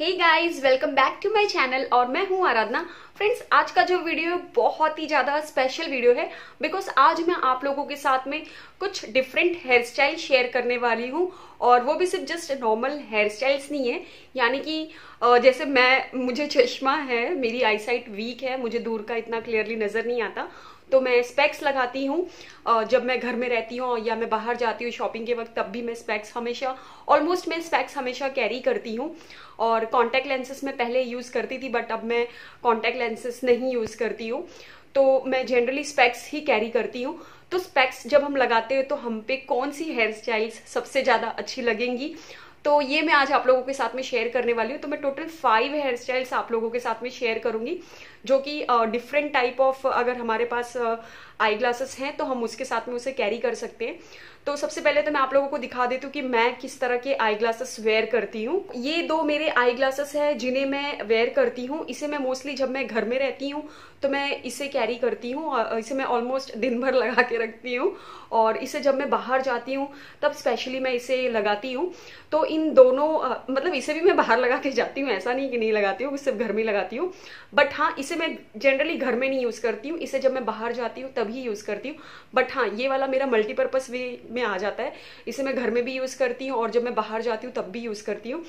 Hey guys, welcome back to my channel और मैं हूं आराधना। फ्रेंड्स, आज का जो वीडियो है बहुत ही ज्यादा स्पेशल वीडियो है बिकॉज आज मैं आप लोगों के साथ में कुछ डिफरेंट हेयर स्टाइल शेयर करने वाली हूं और वो भी सिर्फ जस्ट नॉर्मल हेयर स्टाइल्स नहीं है। यानी कि जैसे मुझे चश्मा है, मेरी आई साइट वीक है, मुझे दूर का इतना क्लियरली नजर नहीं आता, तो मैं स्पेक्स लगाती हूँ जब मैं घर में रहती हूँ या मैं बाहर जाती हूँ शॉपिंग के वक्त, तब भी मैं स्पेक्स हमेशा ऑलमोस्ट मैं स्पेक्स हमेशा कैरी करती हूँ। और कॉन्टैक्ट लेंसेस मैं पहले यूज़ करती थी बट अब मैं कॉन्टैक्ट लेंसेस नहीं यूज़ करती हूँ, तो मैं जनरली स्पेक्स ही कैरी करती हूँ। तो स्पेक्स जब हम लगाते हैं तो हम पे कौन सी हेयर स्टाइल्स सबसे ज़्यादा अच्छी लगेंगी, तो ये मैं आज आप लोगों के साथ में शेयर करने वाली हूँ। तो मैं टोटल 5 हेयर स्टाइल्स आप लोगों के साथ में शेयर करूंगी जो कि डिफरेंट टाइप ऑफ, अगर हमारे पास आई ग्लासेस हैं तो हम उसके साथ में उसे कैरी कर सकते हैं। तो सबसे पहले तो मैं आप लोगों को दिखा देती हूँ कि मैं किस तरह के आई ग्लासेस वेयर करती हूँ। ये 2 मेरे आई ग्लासेस है जिन्हें मैं वेयर करती हूँ। इसे मैं मोस्टली जब मैं घर में रहती हूँ तो मैं इसे कैरी करती हूँ और इसे मैं ऑलमोस्ट दिन भर लगा के रखती हूँ, और इसे जब मैं बाहर जाती हूँ तब स्पेशली मैं इसे लगाती हूँ। तो इन दोनों मतलब इसे भी मैं बाहर लगा के जाती हूँ, ऐसा नहीं कि नहीं लगाती हूँ, सिर्फ घर में लगाती हूँ। बट हाँ, इसे मैं जनरली घर में नहीं यूज़ करती हूँ, इसे जब मैं बाहर जाती हूँ तभी यूज़ करती हूँ। बट हाँ, ये वाला मेरा मल्टीपर्पज़ वे में आ जाता है, इसे मैं घर में भी यूज़ करती हूँ और जब मैं बाहर जाती हूँ तब भी यूज़ करती हूँ।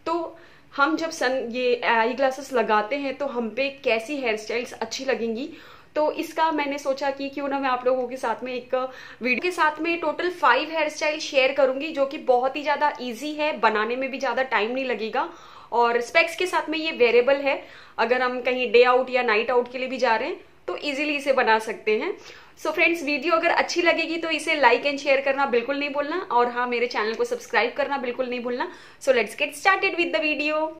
तो हम जब ये आई ग्लासेस लगाते हैं तो हम पे कैसी हेयर स्टाइल्स अच्छी लगेंगी, तो इसका मैंने सोचा कि क्यों ना मैं आप लोगों के साथ में एक वीडियो के साथ में टोटल 5 हेयर स्टाइल शेयर करूंगी जो कि बहुत ही ज़्यादा इजी है, बनाने में भी ज़्यादा टाइम नहीं लगेगा और स्पेक्स के साथ में ये वेरिएबल है। अगर हम कहीं डे आउट या नाइट आउट के लिए भी जा रहे हैं तो इजीली इसे बना सकते हैं। सो फ्रेंड्स, वीडियो अगर अच्छी लगेगी तो इसे लाइक एंड शेयर करना बिल्कुल नहीं भूलना, और हाँ, मेरे चैनल को सब्सक्राइब करना बिल्कुल नहीं भूलना। So let's get started with the video.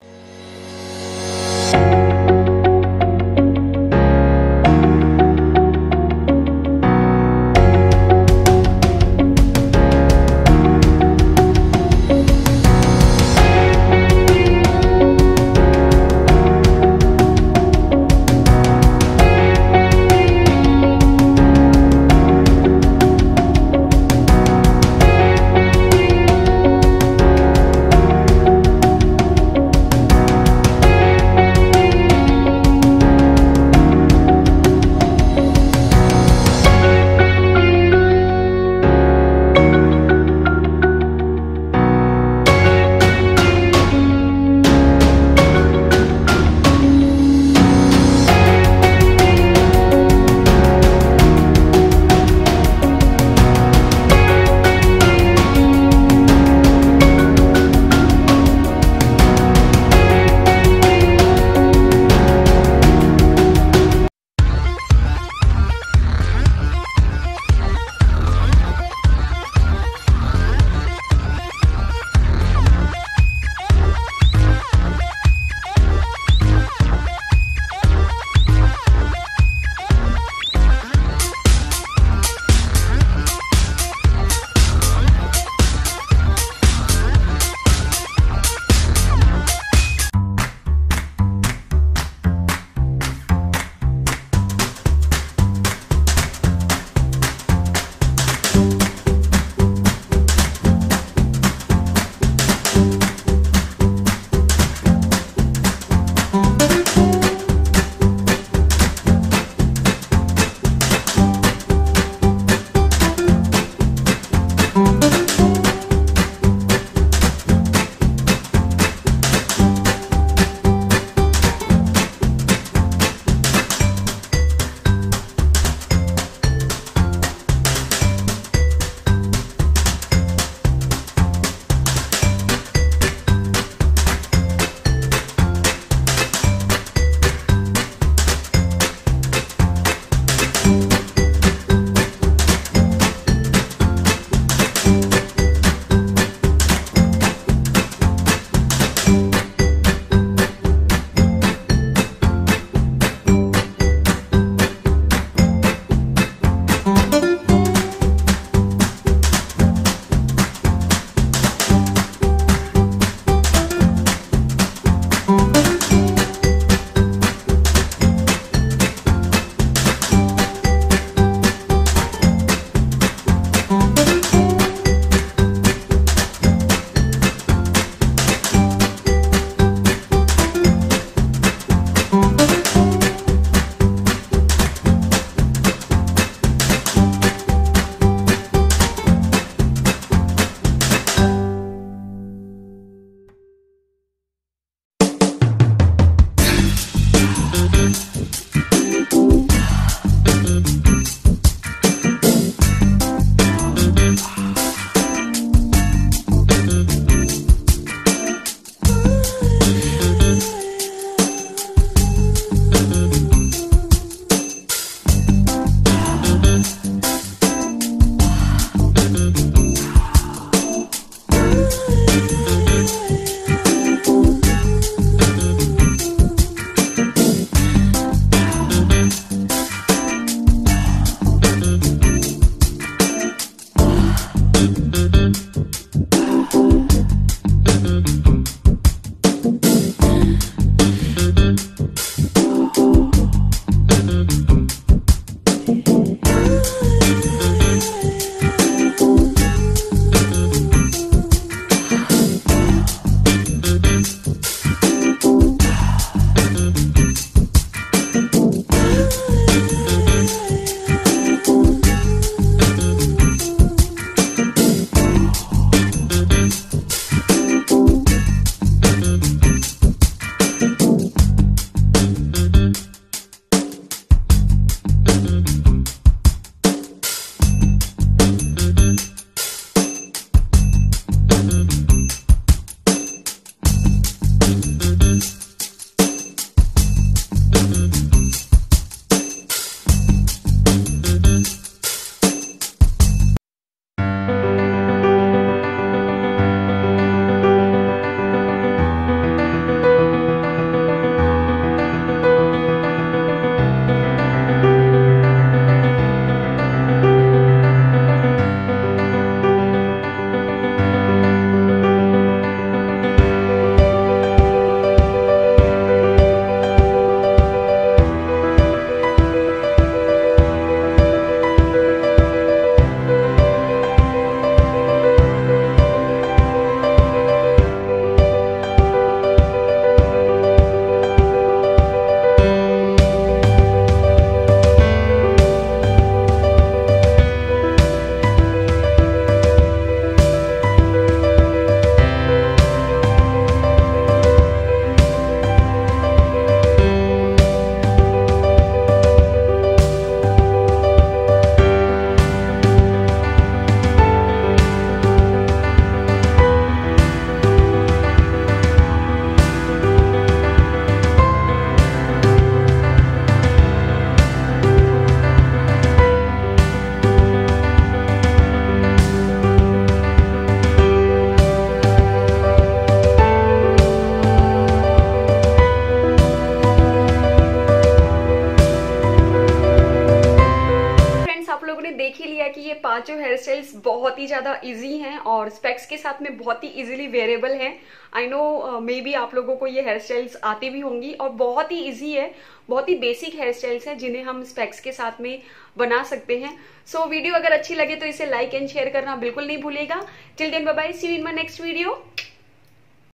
देख ही लिया कि ये पांचों हेयर स्टाइल्स बहुत ही ज्यादा इजी हैं और स्पेक्स के साथ में बहुत ही इजीली वेरेबल हैं। आई नो मे बी आप लोगों को ये हेयर स्टाइल्स आती भी होंगी और बहुत ही इजी है, बहुत ही बेसिक हेयर स्टाइल्स हैं जिन्हें हम स्पेक्स के साथ में बना सकते हैं। सो वीडियो अगर अच्छी लगे तो इसे लाइक एंड शेयर करना बिल्कुल नहीं भूलिएगा। Till then bye bye, see you in my next video.